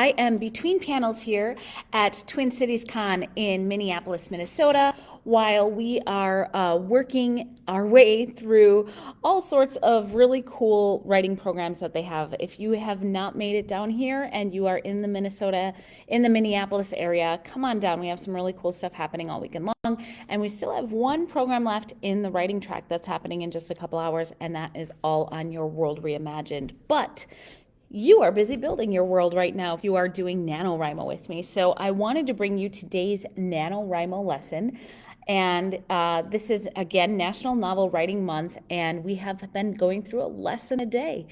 I am between panels here at Twin Cities Con in Minneapolis, Minnesota, while we are working our way through all sorts of really cool writing programs that they have. If you have not made it down here and you are in the Minneapolis area, come on down. We have some really cool stuff happening all weekend long, and we still have one program left in the writing track that's happening in just a couple hours, and that is all on Your World Reimagined. But you are busy building your world right now if you are doing NaNoWriMo with me. So I wanted to bring you today's NaNoWriMo lesson. And this is, again, National Novel Writing Month, and we have been going through a lesson a day.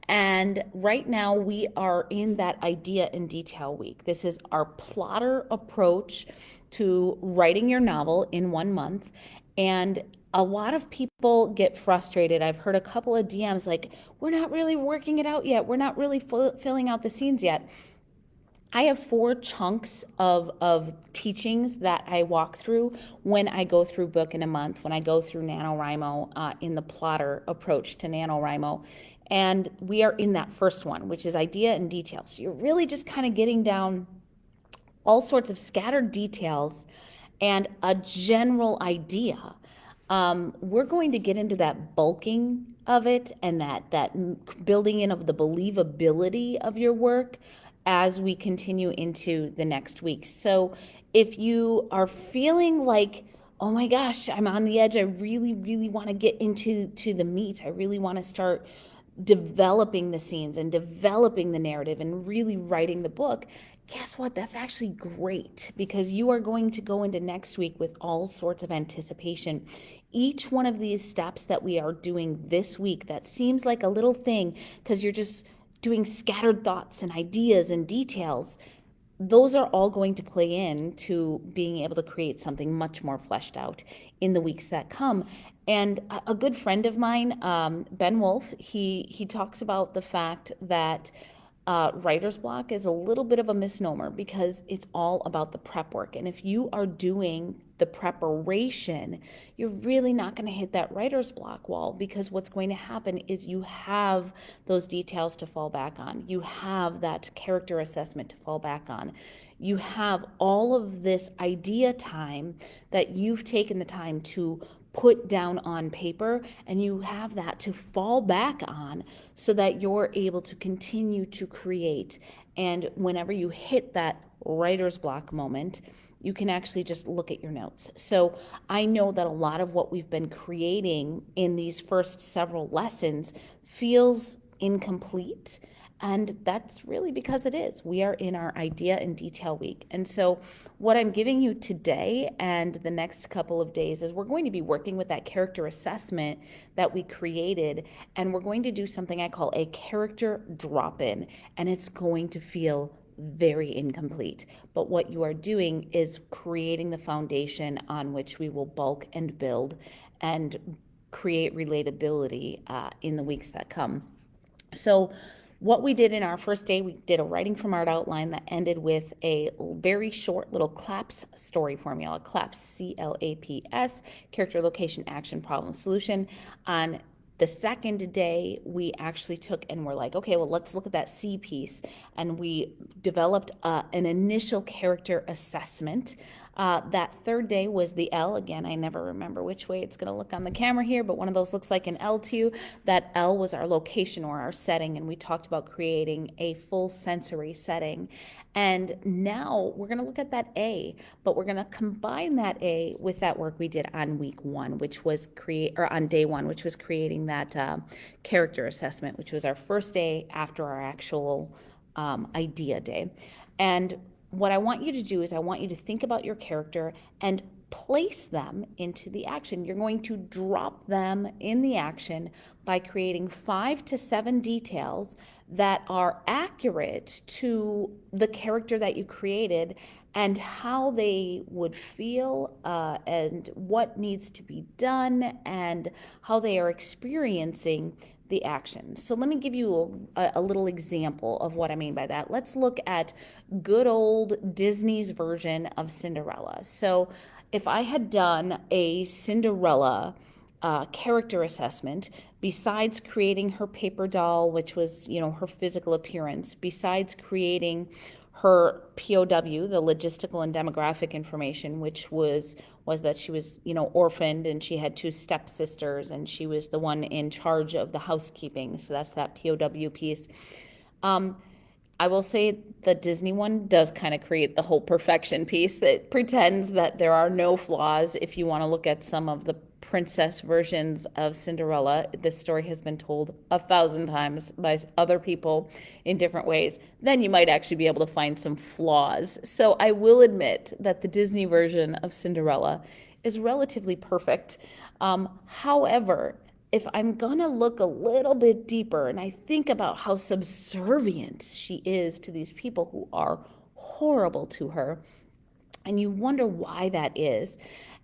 And right now we are in that idea in detail week. This is our plotter approach to writing your novel in 1 month. And a lot of people get frustrated. I've heard a couple of DMs like, we're not really working it out yet. We're not really filling out the scenes yet. I have 4 chunks of teachings that I walk through when I go through Book in a Month, when I go through NaNoWriMo in the plotter approach to NaNoWriMo. And we are in that first one, which is idea and detail. So you're really just kind of getting down all sorts of scattered details and a general idea. We're going to get into that bulking of it and that building in of the believability of your work as we continue into the next week. So if you are feeling like, oh my gosh, I'm on the edge, I really, really want to get into the meat, I really want to start developing the scenes and developing the narrative and really writing the book, guess what? That's actually great, because you are going to go into next week with all sorts of anticipation. Each one of these steps that we are doing this week that seems like a little thing because you're just doing scattered thoughts and ideas and details, those are all going to play into being able to create something much more fleshed out in the weeks that come. And a good friend of mine, Ben Wolf, he talks about the fact that writer's block is a little bit of a misnomer because it's all about the prep work. And if you are doing the preparation, you're really not going to hit that writer's block wall, because what's going to happen is you have those details to fall back on. You have that character assessment to fall back on. You have all of this idea time that you've taken the time to put down on paper, and you have that to fall back on so that you're able to continue to create. And whenever you hit that writer's block moment, you can actually just look at your notes. So I know that a lot of what we've been creating in these first several lessons feels incomplete. And that's really because it is. We are in our idea and detail week. And so what I'm giving you today and the next couple of days is we're going to be working with that character assessment that we created. And we're going to do something I call a character drop-in. And it's going to feel very incomplete. But what you are doing is creating the foundation on which we will bulk and build and create relatability in the weeks that come. So what we did in our first day, we did a writing from art outline that ended with a very short little CLAPS story formula. CLAPS, C-L-A-P-S, character, location, action, problem, solution. On the second day, we actually took and we're like, okay, well, let's look at that C piece. And we developed an initial character assessment. That third day was the L. Again, I never remember which way it's going to look on the camera here, but one of those looks like an L to you. That L was our location or our setting, and we talked about creating a full sensory setting. And now we're going to look at that A, but we're going to combine that A with that work we did on week 1, which was on day 1, which was creating that character assessment, which was our first day after our actual idea day. And what I want you to do is I want you to think about your character and place them into the action. You're going to drop them in the action by creating 5 to 7 details that are accurate to the character that you created and how they would feel and what needs to be done and how they are experiencing the action. So let me give you a little example of what I mean by that. Let's look at good old Disney's version of Cinderella. So if I had done a Cinderella character assessment, besides creating her paper doll, which was, her physical appearance, besides creating her POW, the logistical and demographic information, which was that she was, orphaned, and she had two stepsisters, and she was the one in charge of the housekeeping. So that's that POW piece. I will say the Disney one does kind of create the whole perfection piece that pretends that there are no flaws. If you want to look at some of the princess versions of Cinderella, this story has been told 1,000 times by other people in different ways, then you might actually be able to find some flaws. So I will admit that the Disney version of Cinderella is relatively perfect. However, if I'm gonna look a little bit deeper and I think about how subservient she is to these people who are horrible to her, and you wonder why that is.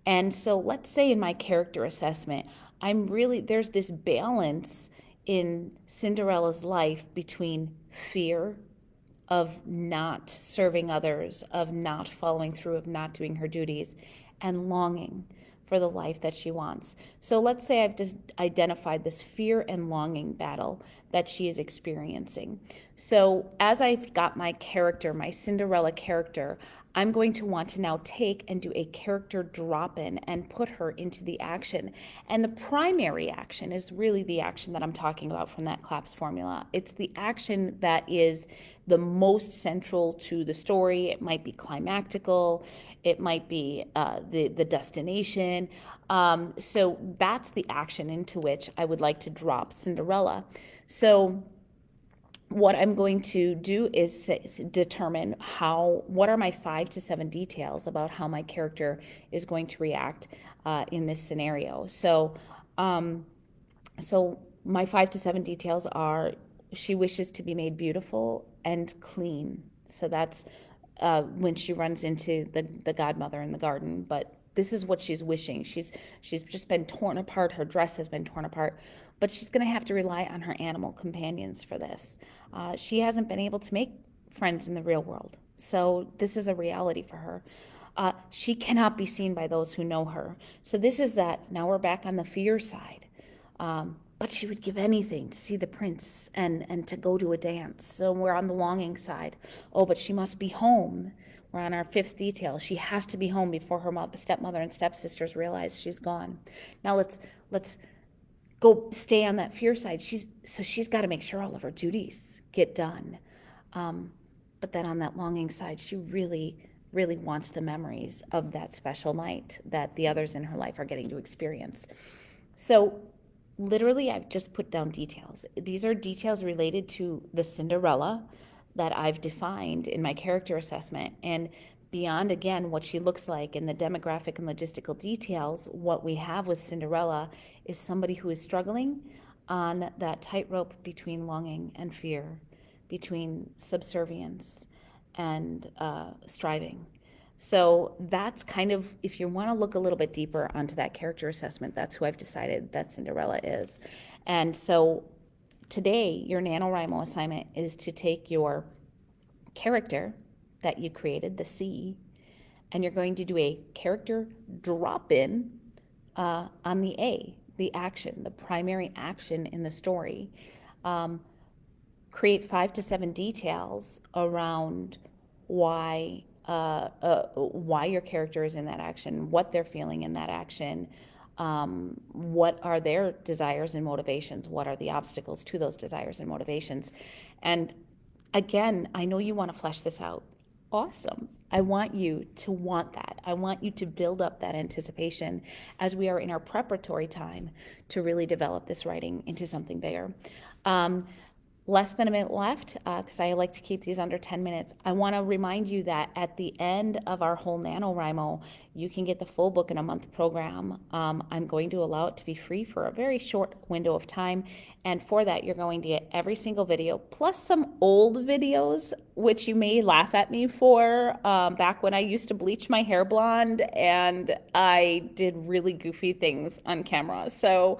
And so let's say in my character assessment, there's this balance in Cinderella's life between fear of not serving others, of not following through, of not doing her duties, and longing for the life that she wants. So let's say I've just identified this fear and longing battle that she is experiencing. So as I've got my character, my Cinderella character, I'm going to want to now take and do a character drop-in and put her into the action. And the primary action is really the action that I'm talking about from that CLAPS formula. It's the action that is the most central to the story. It might be climactical. It might be the destination. So that's the action into which I would like to drop Cinderella. So what I'm going to do is determine what are my 5 to 7 details about how my character is going to react in this scenario. So my 5 to 7 details are: she wishes to be made beautiful and clean. So that's when she runs into the godmother in the garden. But this is what she's wishing. She's just been torn apart. Her dress has been torn apart. But she's going to have to rely on her animal companions for this. She hasn't been able to make friends in the real world. So this is a reality for her. She cannot be seen by those who know her. So this is that. Now we're back on the fear side. But she would give anything to see the prince and to go to a dance. So we're on the longing side. Oh, but she must be home. We're on our 5th detail. She has to be home before her stepmother and stepsisters realize she's gone. Now let's go stay on that fear side. She's got to make sure all of her duties get done. But then on that longing side, she really, really wants the memories of that special night that the others in her life are getting to experience. So literally, I've just put down details. These are details related to the Cinderella that I've defined in my character assessment. And beyond, again, what she looks like and the demographic and logistical details, what we have with Cinderella is somebody who is struggling on that tightrope between longing and fear, between subservience and striving. So that's kind of, if you want to look a little bit deeper onto that character assessment, that's who I've decided that Cinderella is. And so today, your NaNoWriMo assignment is to take your character that you created, the C, and you're going to do a character drop-in on the A, the action, the primary action in the story. Create 5 to 7 details around why your character is in that action, what they're feeling in that action, what are their desires and motivations, what are the obstacles to those desires and motivations. And again, I know you want to flesh this out. Awesome. I want you to want that. I want you to build up that anticipation as we are in our preparatory time to really develop this writing into something bigger. Less than a minute left, because I like to keep these under 10 minutes. I want to remind you that at the end of our whole NaNoWriMo, you can get the full book in a month program. I'm going to allow it to be free for a very short window of time. And for that, you're going to get every single video, plus some old videos, which you may laugh at me for, back when I used to bleach my hair blonde and I did really goofy things on camera. So,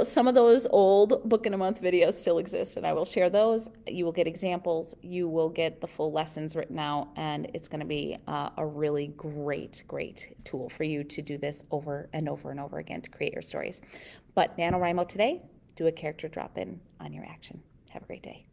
some of those old book in a month videos still exist, and I will share those. You will get examples, you will get the full lessons written out, and it's going to be a really great tool for you to do this over and over and over again to create your stories. But NaNoWriMo today, do a character drop-in on your action. Have a great day.